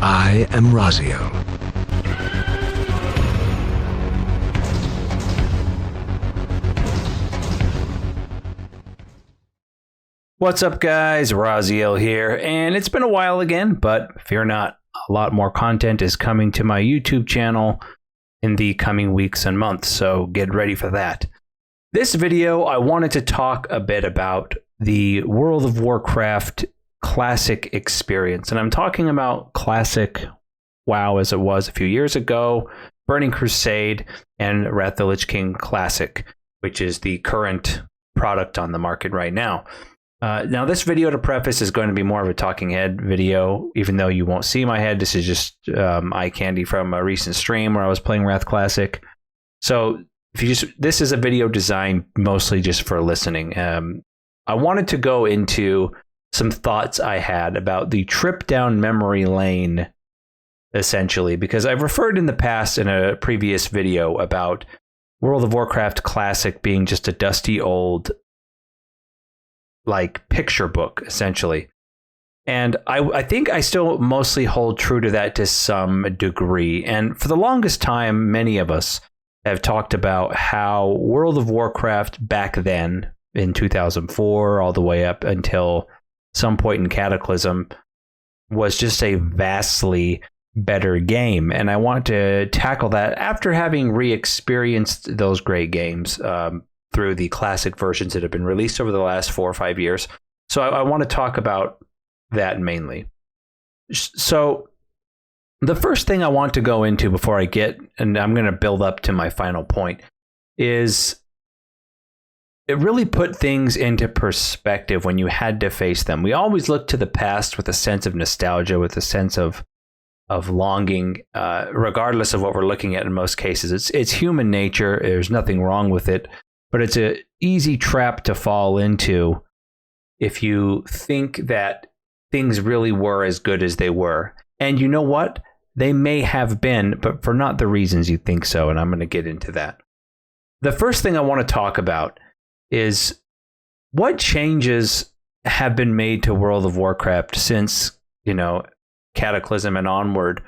I am Raziel. What's up, guys? Raziel here, and it's been a while again, but fear not, a lot more content is coming to my YouTube channel in the coming weeks and months, so get ready for that. This video, I wanted to talk a bit about the World of Warcraft classic experience, and I'm talking about classic WoW as it was a few years ago, Burning Crusade, and Wrath the Lich King Classic, which is the current product on the market right now. Now, this video, to preface, is going to be more of a talking head video, even though you won't see my head. This is just eye candy from a recent stream where I was playing Wrath Classic. So this is a video designed mostly just for listening. I wanted to go into some thoughts I had about the trip down memory lane, essentially, because I've referred in the past in a previous video about World of Warcraft Classic being just a dusty old picture book, essentially. And I think I still mostly hold true to that to some degree. And for the longest time, many of us have talked about how World of Warcraft back then in 2004 all the way up until some point in Cataclysm was just a vastly better game. And I want to tackle that after having re-experienced those great games through the classic versions that have been released over the last 4 or 5 years. So I want to talk about that mainly. So the first thing I want to go into before I get, and I'm going to build up to my final point, is it really put things into perspective when you had to face them. We always look to the past with a sense of nostalgia, with a sense of longing, regardless of what we're looking at in most cases. It's human nature. There's nothing wrong with it, but it's an easy trap to fall into if you think that things really were as good as they were. And you know what? They may have been, but for not the reasons you think so, and I'm going to get into that. The first thing I want to talk about is what changes have been made to World of Warcraft since, Cataclysm and onward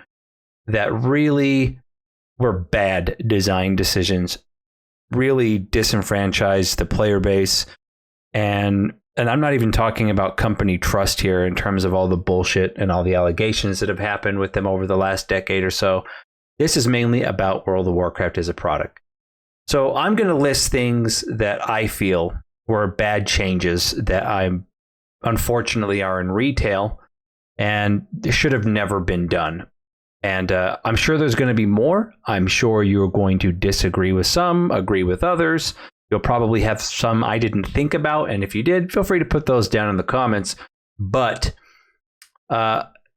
that really were bad design decisions, really disenfranchised the player base. And I'm not even talking about company trust here in terms of all the bullshit and all the allegations that have happened with them over the last decade or so. This is mainly about World of Warcraft as a product. So I'm going to list things that I feel were bad changes that unfortunately are in retail and should have never been done. And I'm sure there's going to be more. I'm sure you're going to disagree with some, agree with others. You'll probably have some I didn't think about. And if you did, feel free to put those down in the comments. But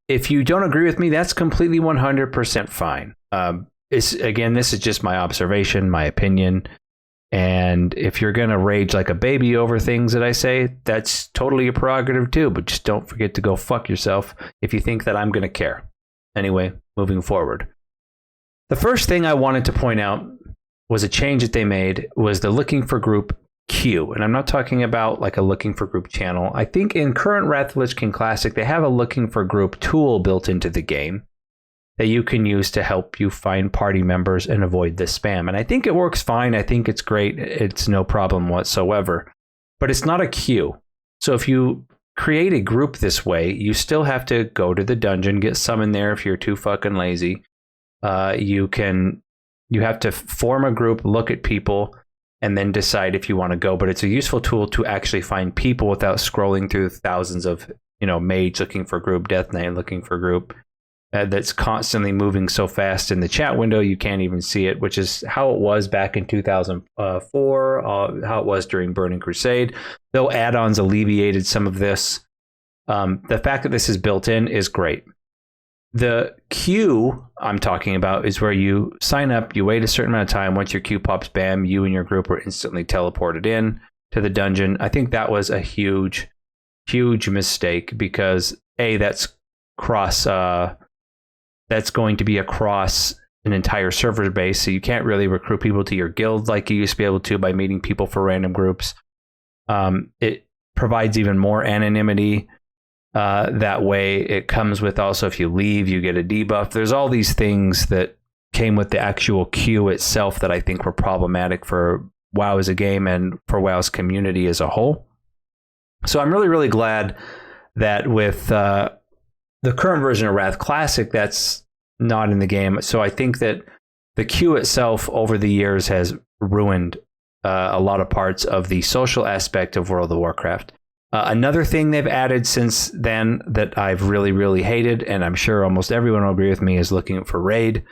if you don't agree with me, that's completely 100% fine. Again, this is just my observation, my opinion. And if you're going to rage like a baby over things that I say, that's totally your prerogative too. But just don't forget to go fuck yourself if you think that I'm going to care. Anyway, moving forward. The first thing I wanted to point out was a change that they made was the looking for group queue. And I'm not talking about like a looking for group channel. I think in current Wrath of the Lich King Classic, they have a looking for group tool built into the game that you can use to help you find party members and avoid the spam. And I think it works fine. I think it's great. It's no problem whatsoever. But it's not a queue. So if you create a group this way, you still have to go to the dungeon, get summoned there if you're too fucking lazy. You have to form a group, look at people, and then decide if you want to go. But it's a useful tool to actually find people without scrolling through thousands of, mage looking for group, death knight looking for group. That's constantly moving so fast in the chat window you can't even see it, which is how it was back in 2004, how it was during Burning Crusade. Though add-ons alleviated some of this, the fact that this is built in is great. The queue I'm talking about is where you sign up, you wait a certain amount of time. Once your queue pops, bam, you and your group are instantly teleported in to the dungeon. I think that was a huge mistake because that's going to be across an entire server base, so you can't really recruit people to your guild like you used to be able to by meeting people for random groups. It provides even more anonymity. that way. It comes with also, if you leave, you get a debuff. There's all these things that came with the actual queue itself that I think were problematic for WoW as a game and for WoW's community as a whole. So I'm really, really glad that with the current version of Wrath Classic, that's not in the game. So I think that the queue itself over the years has ruined a lot of parts of the social aspect of World of Warcraft. Another thing they've added since then that I've really, really hated, and I'm sure almost everyone will agree with me, is looking for raid.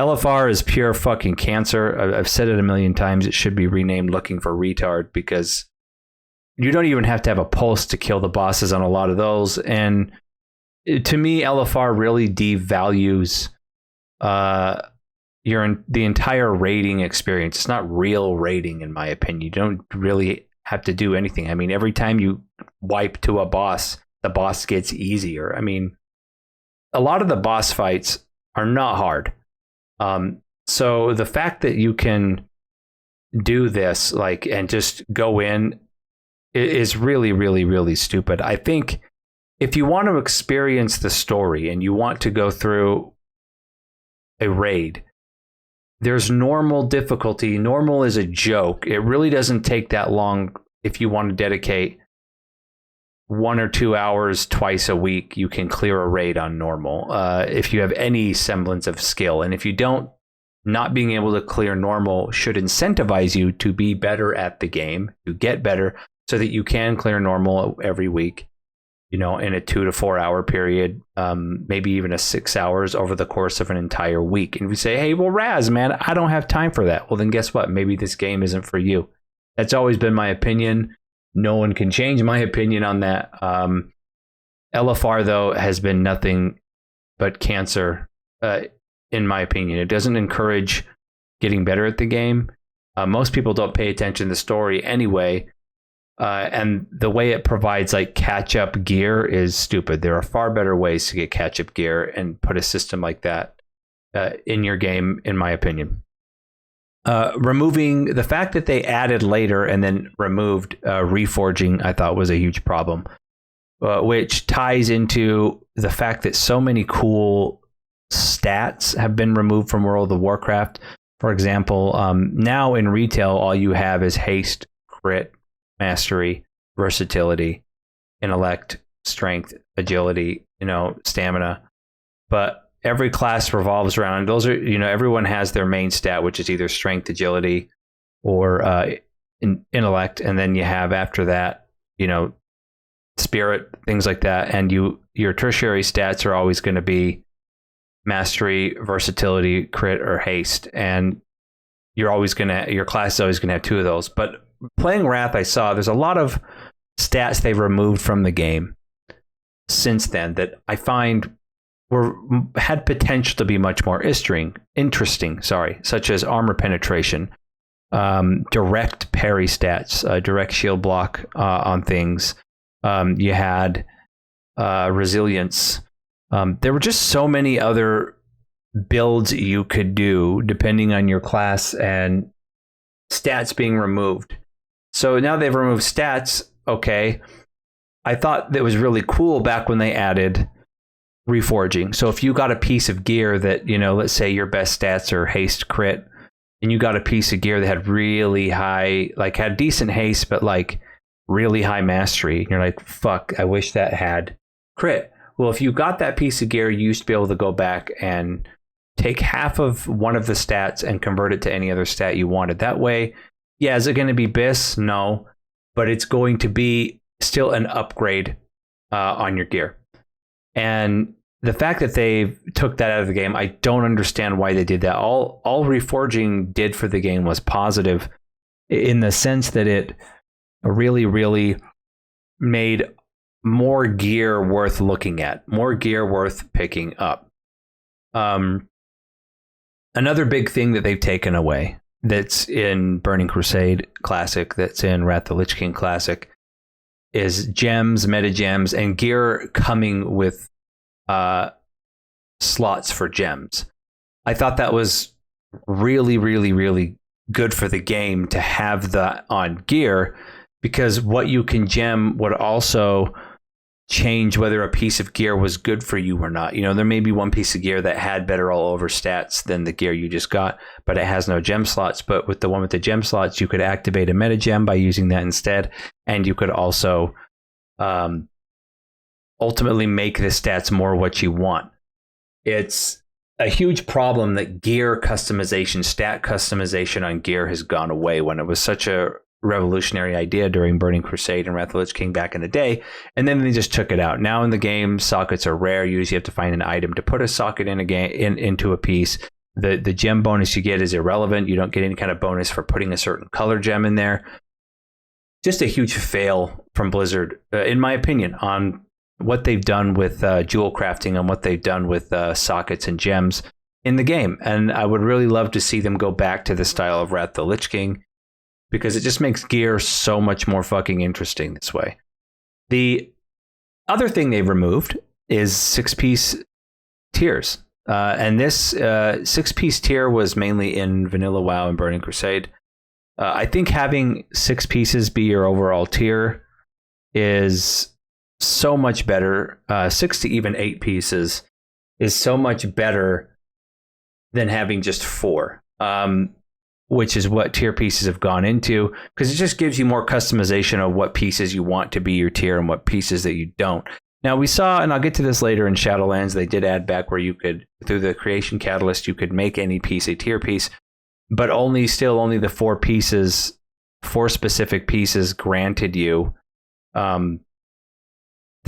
LFR is pure fucking cancer. I've said it a million times. It should be renamed Looking for Retard, because you don't even have to have a pulse to kill the bosses on a lot of those. And to me, LFR really devalues the entire raiding experience. It's not real raiding, in my opinion. You don't really have to do anything. I mean, every time you wipe to a boss, the boss gets easier. I mean, a lot of the boss fights are not hard. So the fact that you can do this, like, and just go in is really, really, really stupid. I think if you want to experience the story and you want to go through a raid, there's normal difficulty. Normal is a joke. It really doesn't take that long. If you want to dedicate 1 or 2 hours twice a week, you can clear a raid on normal. If you have any semblance of skill, and if you don't, not being able to clear normal should incentivize you to be better at the game, to get better, so that you can clear normal every week, in a 2 to 4 hour period, maybe even a 6 hours over the course of an entire week. And if you say, hey, well, Raz, man, I don't have time for that. Well, then guess what? Maybe this game isn't for you. That's always been my opinion. No one can change my opinion on that. LFR, though, has been nothing but cancer, in my opinion. It doesn't encourage getting better at the game. Most people don't pay attention to the story anyway. And the way it provides like catch-up gear is stupid. There are far better ways to get catch-up gear and put a system like that in your game, in my opinion. Removing the fact that they added later and then removed Reforging, I thought was a huge problem, which ties into the fact that so many cool stats have been removed from World of Warcraft. For example, now in retail, all you have is haste, crit, mastery, versatility, intellect, strength, agility, stamina. But every class revolves around those. Are everyone has their main stat, which is either strength, agility, or intellect, and then you have after that, spirit, things like that. And your tertiary stats are always going to be mastery, versatility, crit, or haste, and your class is always going to have 2 of those. But playing Wrath, I saw there's a lot of stats they've removed from the game since then that I find had potential to be much more interesting, such as armor penetration, direct parry stats, direct shield block on things. You had resilience. There were just so many other builds you could do depending on your class, and stats being removed. So now they've removed stats. Okay. I thought that was really cool back when they added Reforging. So if you got a piece of gear that, let's say your best stats are haste, crit, and you got a piece of gear that had really high, had decent haste, but really high mastery, and you're like, fuck, I wish that had crit. Well, if you got that piece of gear, you used to be able to go back and take half of one of the stats and convert it to any other stat you wanted. That way, yeah, is it going to be BIS? No, but it's going to be still an upgrade on your gear. And the fact that they took that out of the game, I don't understand why they did that. All Reforging did for the game was positive, in the sense that it really, really made more gear worth looking at, more gear worth picking up. Another big thing that they've taken away that's in Burning Crusade Classic, that's in Wrath the Lich King Classic, is gems, meta gems, and gear coming with slots for gems. I thought that was really, really, really good for the game to have that on gear, because what you can gem would also change whether a piece of gear was good for you or not. You know, there may be one piece of gear that had better all over stats than the gear you just got, but it has no gem slots. But with the one with the gem slots, you could activate a meta gem by using that instead. And you could also ultimately make the stats more what you want. It's a huge problem that gear customization, stat customization on gear has gone away when it was such a revolutionary idea during Burning Crusade and Wrath of the Lich King back in the day, and then they just took it out. Now in the game, sockets are rare. Usually you have to find an item to put a socket in a game into a piece. The gem bonus you get is irrelevant. You don't get any kind of bonus for putting a certain color gem in there. Just a huge fail from Blizzard, in my opinion, on what they've done with jewel crafting and what they've done with sockets and gems in the game. And I would really love to see them go back to the style of Wrath of the Lich King, because it just makes gear so much more fucking interesting this way. The other thing they've removed is 6-piece tiers. And this 6-piece tier was mainly in Vanilla WoW and Burning Crusade. I think having 6 pieces be your overall tier is so much better. 6 to even 8 pieces is so much better than having just 4. Which is what tier pieces have gone into, because it just gives you more customization of what pieces you want to be your tier and what pieces that you don't. Now we saw, and I'll get to this later in Shadowlands, they did add back where you could, through the creation catalyst, you could make any piece a tier piece, but only the 4 specific pieces granted you the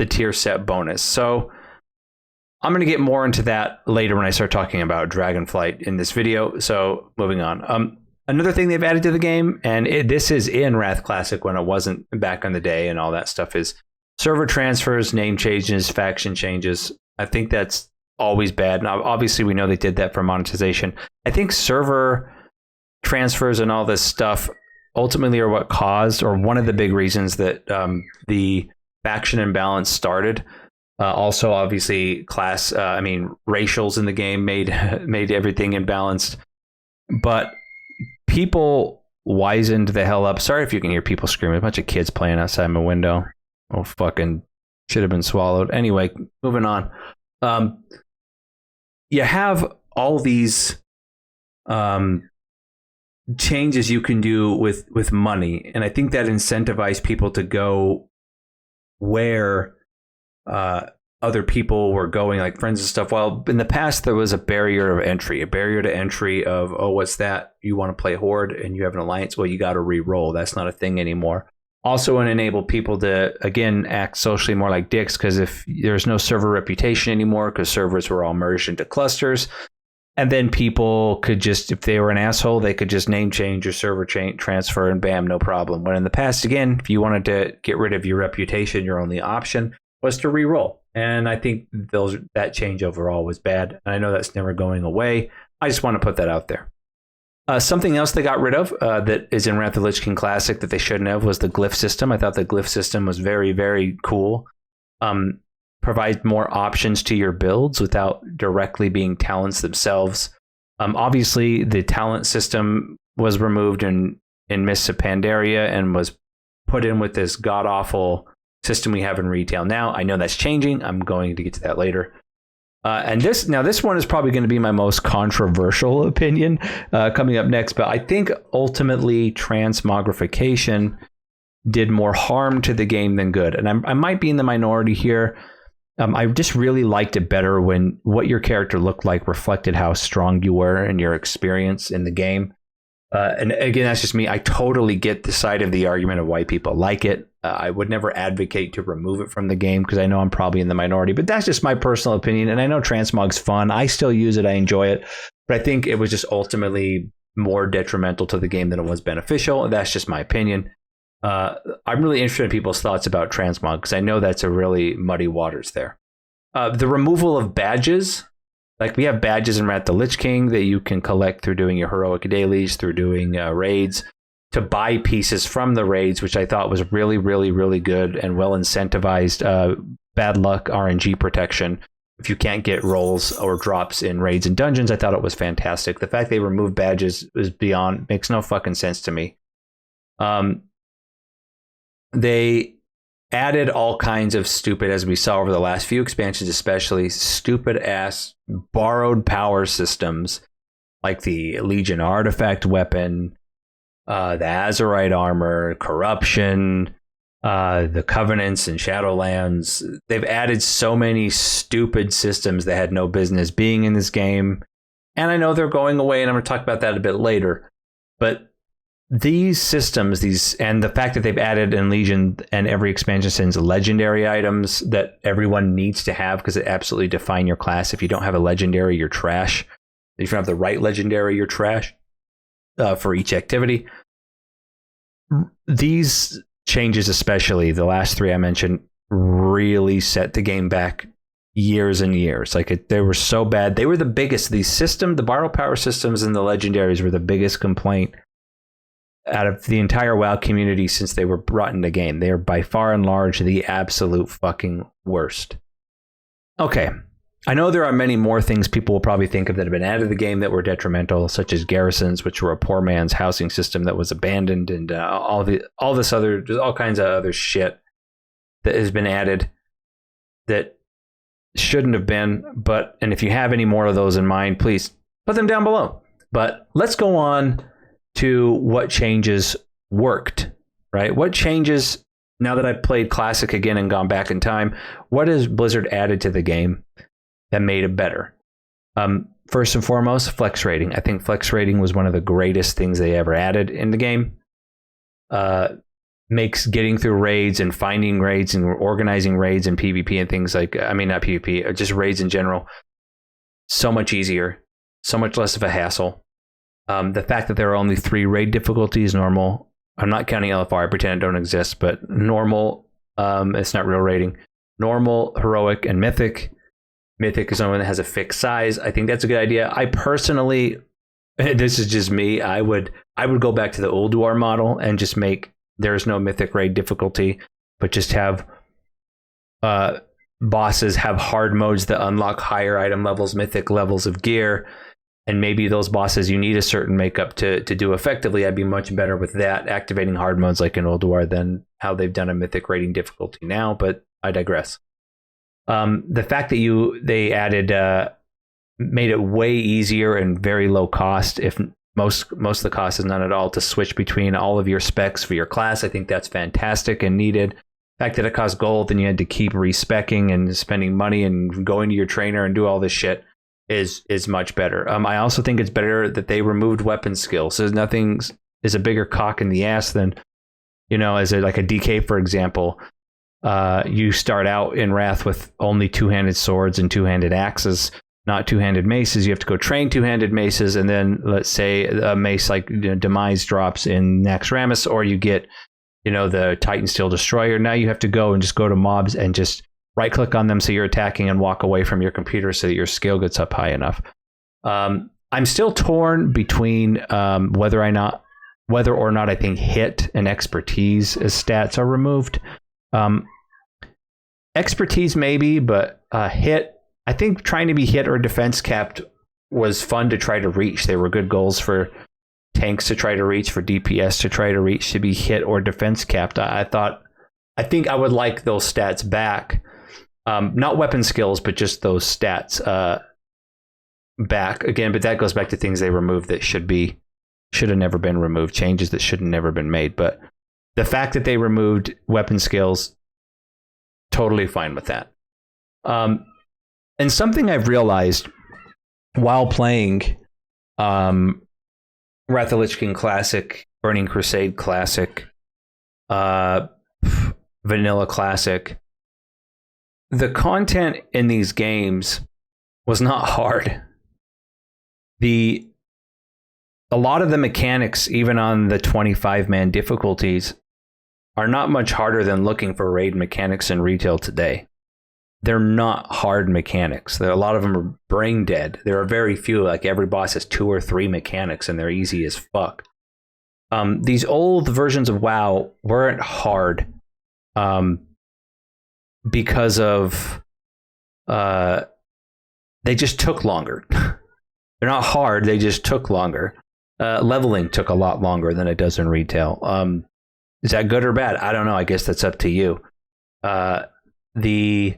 tier set bonus. So I'm going to get more into that later when I start talking about Dragonflight in this video. So moving on. Another thing they've added to the game, and this is in Wrath Classic when it wasn't back in the day and all that stuff, is server transfers, name changes, faction changes. I think that's always bad. Now, obviously, we know they did that for monetization. I think server transfers and all this stuff ultimately are what caused, or one of the big reasons that the faction imbalance started. Also, obviously, racials in the game made everything imbalanced. But people wisened the hell up. Sorry if you can hear people screaming. A bunch of kids playing outside my window. Oh, fucking should have been swallowed. Anyway, moving on. You have all these changes you can do with money, and I think that incentivized people to go where other people were going, like friends and stuff. Well, in the past, there was a barrier to entry of, oh, what's that? You want to play Horde and you have an alliance? Well, you got to re-roll. That's not a thing anymore. Also, it enabled people to, again, act socially more like dicks, because if there's no server reputation anymore, because servers were all merged into clusters, and then people could just, if they were an asshole, they could just name change or server transfer and bam, no problem. When in the past, again, if you wanted to get rid of your reputation, your only option was to re-roll. And I think that change overall was bad. And I know that's never going away. I just want to put that out there. Something else they got rid of that is in Wrath of the Lich King Classic that they shouldn't have was the glyph system. I thought the glyph system was very, very cool. Provide more options to your builds without directly being talents themselves. Obviously, the talent system was removed in Mists of Pandaria and was put in with this god-awful system we have in retail now. I know that's changing. I'm going to get to that later. And this one is probably going to be my most controversial opinion coming up next, but I think ultimately transmogrification did more harm to the game than good. And I might be in the minority here. I just really liked it better when what your character looked like reflected how strong you were and your experience in the game. And again, that's just me. I totally get the side of the argument of why people like it. I would never advocate to remove it from the game because I know I'm probably in the minority, but that's just my personal opinion. And I know Transmog's fun. I still use it. I enjoy it. But I think it was just ultimately more detrimental to the game than it was beneficial. And that's just my opinion. I'm really interested in people's thoughts about Transmog because I know that's a really muddy waters there. The removal of badges. Like we have badges in Wrath of the Lich King that you can collect through doing your heroic dailies, through doing raids, to buy pieces from the raids, which I thought was really, really, really good and well incentivized bad luck RNG protection. If you can't get rolls or drops in raids and dungeons, I thought it was fantastic. The fact they removed badges is beyond, makes no fucking sense to me. They added all kinds of stupid, as we saw over the last few expansions, especially stupid ass borrowed power systems like the Legion artifact weapon, the Azerite armor, corruption, the Covenants and Shadowlands. They've added so many stupid systems that had no business being in this game. And I know they're going away, and I'm going to talk about that a bit later. But these systems, and the fact that they've added in Legion and every expansion sends legendary items that everyone needs to have because it absolutely define your class. If you don't have a legendary, you're trash. If you don't have the right legendary, you're trash for each activity. These changes, especially the last three I mentioned, really set the game back years and years. They were so bad. They were the biggest. The borrow power systems and the legendaries were the biggest complaint out of the entire WoW community since they were brought in the game. They are by far and large the absolute fucking worst. Okay, I know there are many more things people will probably think of that have been added to the game that were detrimental, such as garrisons, which were a poor man's housing system that was abandoned, and all kinds of other shit that has been added that shouldn't have been. And if you have any more of those in mind, please put them down below. But let's go on to what changes worked, right? What changes, now that I've played Classic again and gone back in time, what has Blizzard added to the game that made it better? First and foremost, flex rating. I think flex rating was one of the greatest things they ever added in the game. Makes getting through raids and finding raids and organizing raids and PvP and things not PvP, just raids in general, so much easier, so much less of a hassle. The fact that there are only 3 raid difficulties, normal. I'm not counting LFR, I pretend it don't exist, but normal, it's not real rating. Normal, heroic, and mythic. Mythic is the one that has a fixed size. I think that's a good idea. I personally, this is just me, I would go back to the old war model and just make there's no mythic raid difficulty, but just have bosses have hard modes that unlock higher item levels, mythic levels of gear. And maybe those bosses you need a certain makeup to do effectively. I'd be much better with that, activating hard modes like in Old War than how they've done a mythic rating difficulty now, but I digress. The fact that they added made it way easier and very low cost, if most of the cost is none at all, to switch between all of your specs for your class. I think that's fantastic and needed. The fact that it cost gold and you had to keep respecing and spending money and going to your trainer and do all this shit is much better. I also think it's better that they removed weapon skills. So nothing is a bigger cock in the ass than, as like a DK, for example. You start out in Wrath with only two-handed swords and two-handed axes, not two-handed maces. You have to go train two-handed maces, and then let's say a mace like Demise drops in Naxxramas, or you get, the Titan Steel Destroyer. Now you have to go to mobs and just right-click on them so you're attacking and walk away from your computer so that your skill gets up high enough. I'm still torn between whether or not I think hit and expertise as stats are removed. Expertise maybe, but hit, I think trying to be hit or defense capped was fun to try to reach. They were good goals for tanks to try to reach, for DPS to try to reach, to be hit or defense capped. I think I would like those stats back. Not weapon skills, but just those stats back again. But that goes back to things they removed that should have never been removed, changes that should have never been made. But the fact that they removed weapon skills, totally fine with that. And something I've realized while playing Wrath of the Lich King Classic, Burning Crusade Classic, Vanilla Classic, the content in these games was not hard. A lot of the mechanics, even on the 25-man difficulties, are not much harder than looking for raid mechanics in retail today. They're not hard mechanics. A lot of them are brain dead. There are very few, like every boss has 2 or 3 mechanics and they're easy as fuck. These old versions of WoW weren't hard because of they just took longer. They're not hard, they just took longer. Leveling took a lot longer than it does in retail. Is that good or bad? I don't know. I guess that's up to you. The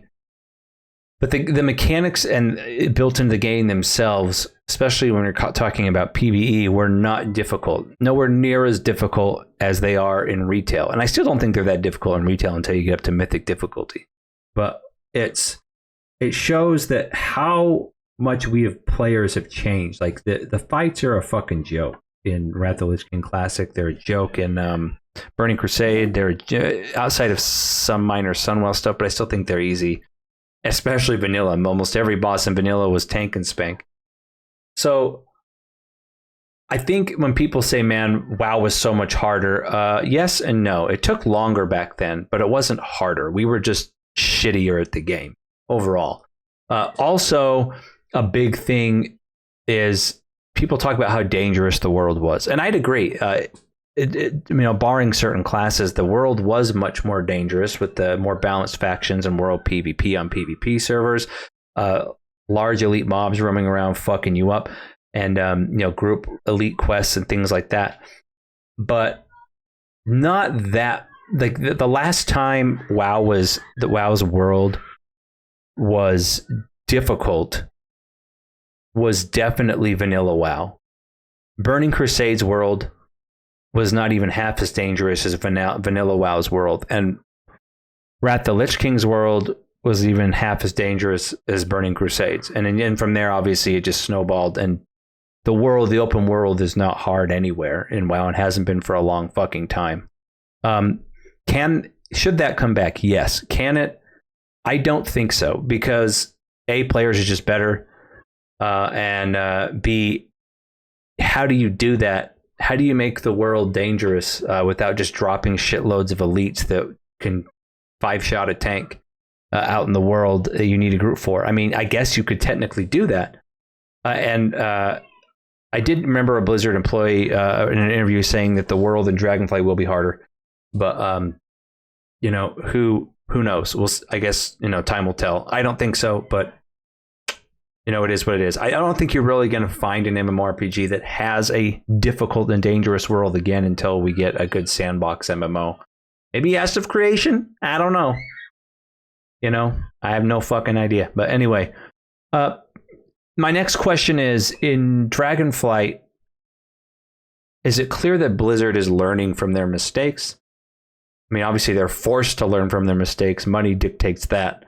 But the mechanics and built into the game themselves, especially when you're talking about PvE, were not difficult. Nowhere near as difficult as they are in retail. And I still don't think they're that difficult in retail until you get up to mythic difficulty. But it shows that how much players have changed. Like the fights are a fucking joke in Wrath of the Lich King Classic. They're a joke in Burning Crusade. They're outside of some minor Sunwell stuff, but I still think they're easy. Especially vanilla. Almost every boss in vanilla was tank and spank. So I think when people say, man, WoW was so much harder, yes and no. It took longer back then, but it wasn't harder. We were just shittier at the game overall. Also, a big thing is people talk about how dangerous the world was. And I'd agree. Barring certain classes, the world was much more dangerous with the more balanced factions and world PvP on PvP servers, large elite mobs roaming around fucking you up, and group elite quests and things like that. But not that, like the last time WoW's world was difficult was definitely vanilla WoW. Burning Crusade's world was not even half as dangerous as vanilla WoW's world. And Wrath the Lich King's world was even half as dangerous as Burning Crusades. And then from there, obviously, it just snowballed. And the open world is not hard anywhere in WoW and hasn't been for a long fucking time. Should that come back? Yes. Can it? I don't think so, because A, players are just better. And B, how do you do that? How do you make the world dangerous without just dropping shitloads of elites that can 5-shot a tank out in the world that you need a group for? I mean, I guess you could technically do that. And I did remember a Blizzard employee in an interview saying that the world in Dragonflight will be harder. But, who knows? I guess, time will tell. I don't think so, but it is what it is. I don't think you're really going to find an MMORPG that has a difficult and dangerous world again until we get a good sandbox MMO. Maybe Act of Creation? I don't know. I have no fucking idea. But anyway, my next question is, in Dragonflight, is it clear that Blizzard is learning from their mistakes? I mean, obviously they're forced to learn from their mistakes. Money dictates that.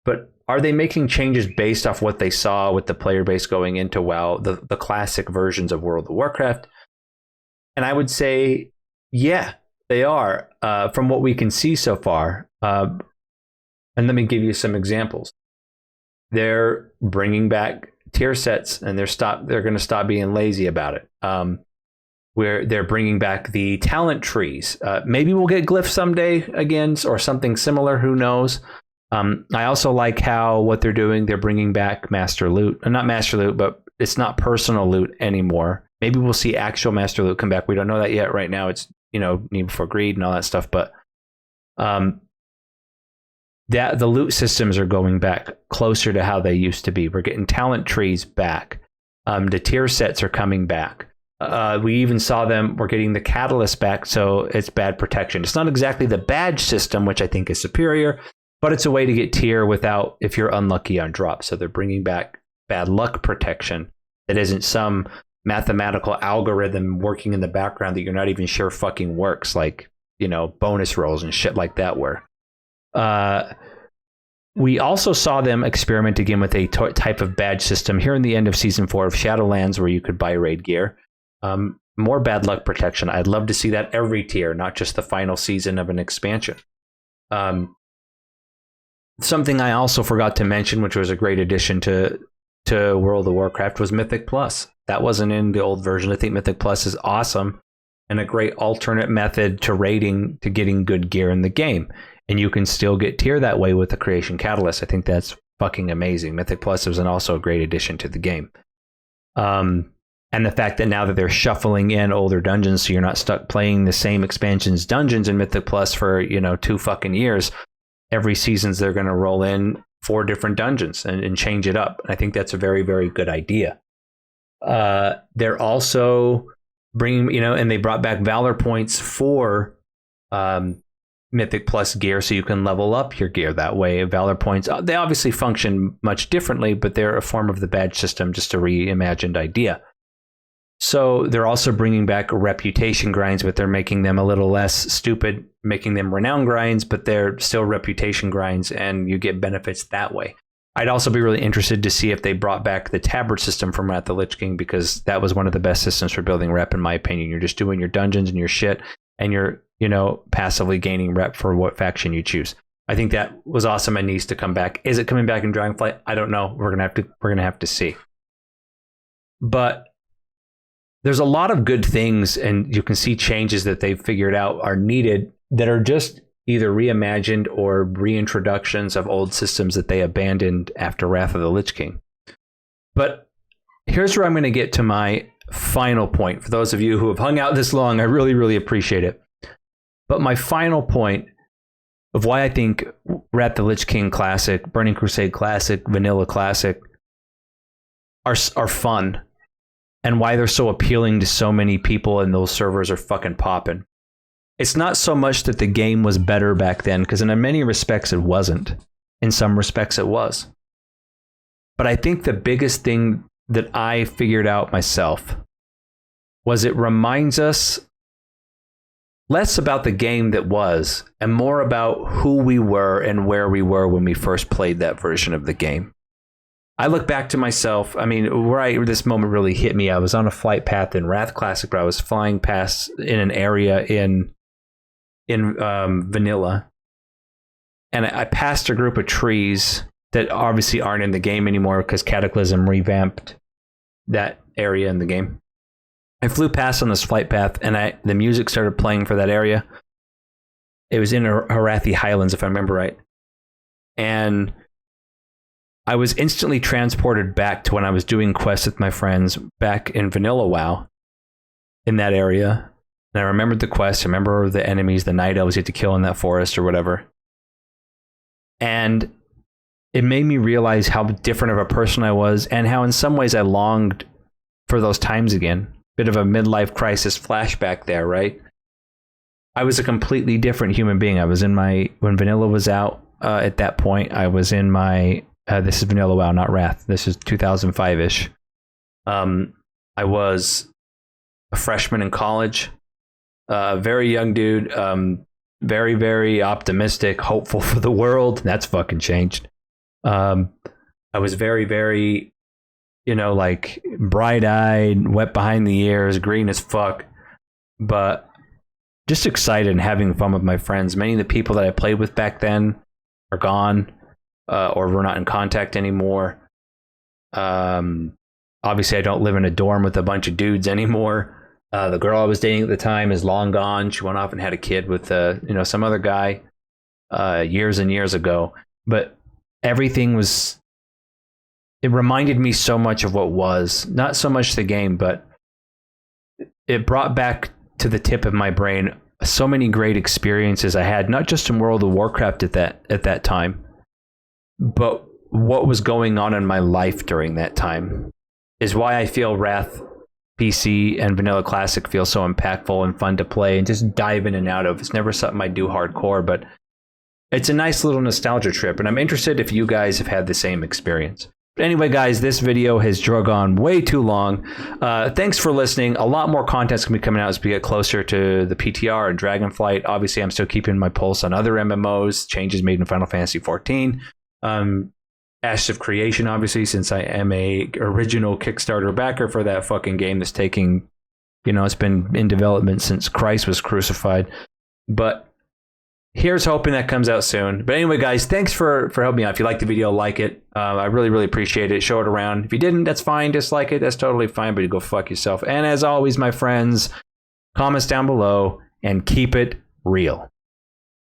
But are they making changes based off what they saw with the player base going into WoW, the classic versions of World of Warcraft? And I would say, yeah, they are, from what we can see so far. And let me give you some examples. They're bringing back tier sets, and they're going to stop being lazy about it. Where they're bringing back the talent trees. Maybe we'll get glyphs someday again, or something similar. Who knows? I also like what they're doing. They're bringing back master loot. Not master loot, but it's not personal loot anymore. Maybe we'll see actual master loot come back. We don't know that yet. Right now, it's Need Before Greed and all that stuff. But the loot systems are going back closer to how they used to be. We're getting talent trees back. The tier sets are coming back. We even saw we're getting the catalyst back, so it's bad protection. It's not exactly the badge system, which I think is superior, but it's a way to get tier if you're unlucky on drop. So they're bringing back bad luck protection that isn't some mathematical algorithm working in the background that you're not even sure fucking works, like, bonus rolls and shit like that were. We also saw them experiment again with a type of badge system here in the end of Season 4 of Shadowlands, where you could buy raid gear. More bad luck protection. I'd love to see that every tier, not just the final season of an expansion. Something I also forgot to mention, which was a great addition to World of Warcraft, was Mythic Plus. That wasn't in the old version. I think Mythic Plus is awesome and a great alternate method to raiding, to getting good gear in the game. And you can still get tier that way with the Creation Catalyst. I think that's fucking amazing. Mythic Plus was also a great addition to the game. And the fact that now that they're shuffling in older dungeons, so you're not stuck playing the same expansions dungeons in Mythic Plus for 2 fucking years. Every seasons they're going to roll in 4 different dungeons and change it up. And I think that's a very, very good idea. They're also bringing, and they brought back Valor points for Mythic Plus gear so you can level up your gear that way. Valor points, they obviously function much differently, but they're a form of the badge system, just a reimagined idea. So they're also bringing back reputation grinds, but they're making them a little less stupid, making them renown grinds, but they're still reputation grinds, and you get benefits that way. I'd also be really interested to see if they brought back the tabard system from Wrath of the Lich King, because that was one of the best systems for building rep, in my opinion. You're just doing your dungeons and your shit, and you're, passively gaining rep for what faction you choose. I think that was awesome and needs to come back. Is it coming back in Dragonflight? I don't know. We're gonna have to see. But there's a lot of good things, and you can see changes that they've figured out are needed that are just either reimagined or reintroductions of old systems that they abandoned after Wrath of the Lich King. But here's where I'm going to get to my final point. For those of you who have hung out this long, I really, really appreciate it. But my final point of why I think Wrath of the Lich King Classic, Burning Crusade Classic, Vanilla Classic are fun, and why they're so appealing to so many people and those servers are fucking popping. It's not so much that the game was better back then, because in many respects it wasn't. In some respects it was. But I think the biggest thing that I figured out myself was it reminds us less about the game that was and more about who we were and where we were when we first played that version of the game. I look back to myself, where this moment really hit me, I was on a flight path in Wrath Classic, but I was flying past in an area in Vanilla, and I passed a group of trees that obviously aren't in the game anymore because Cataclysm revamped that area in the game. I flew past on this flight path, and the music started playing for that area. It was in Harathi Highlands, if I remember right. And I was instantly transported back to when I was doing quests with my friends back in Vanilla WoW in that area. And I remembered the quest, I remember the enemies, the night elves you had to kill in that forest or whatever. And it made me realize how different of a person I was, and how in some ways I longed for those times again. Bit of a midlife crisis flashback there, right? I was a completely different human being. I was in when Vanilla was out at that point, I was in my, this is Vanilla WoW, not Wrath. This is 2005-ish. I was a freshman in college, very young dude, very, very optimistic, hopeful for the world. That's fucking changed. I was very, very, bright-eyed, wet behind the ears, green as fuck, but just excited and having fun with my friends. Many of the people that I played with back then are gone, or we're not in contact anymore. Obviously, I don't live in a dorm with a bunch of dudes anymore. The girl I was dating at the time is long gone. She went off and had a kid with some other guy years and years ago. But everything it reminded me so much of what was. Not so much the game, but it brought back to the tip of my brain so many great experiences I had, not just in World of Warcraft at that time, but what was going on in my life during that time is why I feel Wrath PC and Vanilla Classic feel so impactful and fun to play and just dive in and out of. It's never something I do hardcore, but it's a nice little nostalgia trip, and I'm interested if you guys have had the same experience. But anyway, guys, this video has drug on way too long. Thanks for listening. A lot more content's going to be coming out as we get closer to the PTR and Dragonflight. Obviously, I'm still keeping my pulse on other MMOs, changes made in Final Fantasy XIV. Ashes of Creation, obviously, since I am a original Kickstarter backer for that fucking game that's taking, it's been in development since Christ was crucified. But here's hoping that comes out soon. But anyway, guys, thanks for helping me out. If you liked the video, like it. I really, really appreciate it. Show it around. If you didn't, that's fine. Dislike it. That's totally fine. But you go fuck yourself. And as always, my friends, comments down below and keep it real.